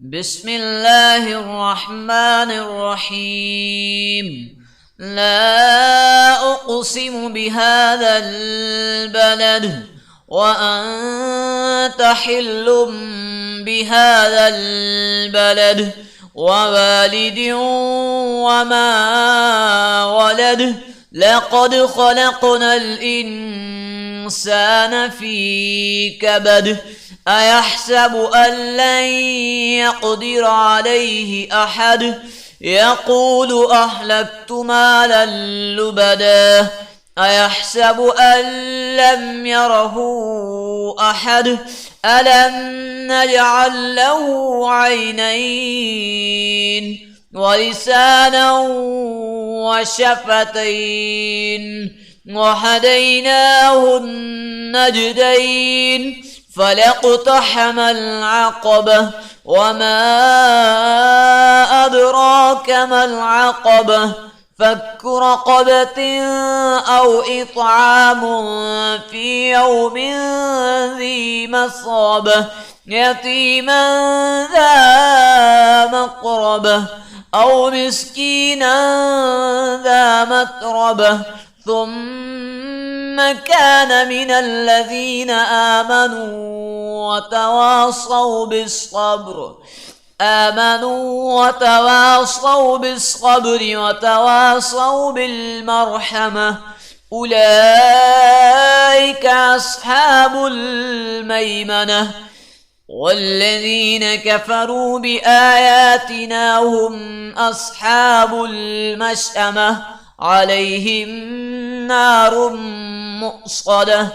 بسم الله الرحمن الرحيم. لا أقسم بهذا البلد وأنت حل بهذا البلد ووالد وما ولد. لقد خلقنا الإنسان في كبد. أيحسب أن لن يقدر عليه أحد. يقول أهلكت مالا لبدا. أيحسب أن لم يره أحد. ألم نجعل له عينين ولسانا وشفتين وهديناه النجدين. فلاقتحم العقبة وما أدراك ما العقبة. فك رقبة أو إطعام في يوم ذي مسغبة يتيما ذا مقربة أو مسكينا ذا متربة ثم كان من الذين آمنوا وتواصوا بالصبر وتواصوا بالمرحمة. أولئك أصحاب الميمنة. والذين كفروا بآياتنا هم أصحاب المشأمة. عليهم نار مؤصدة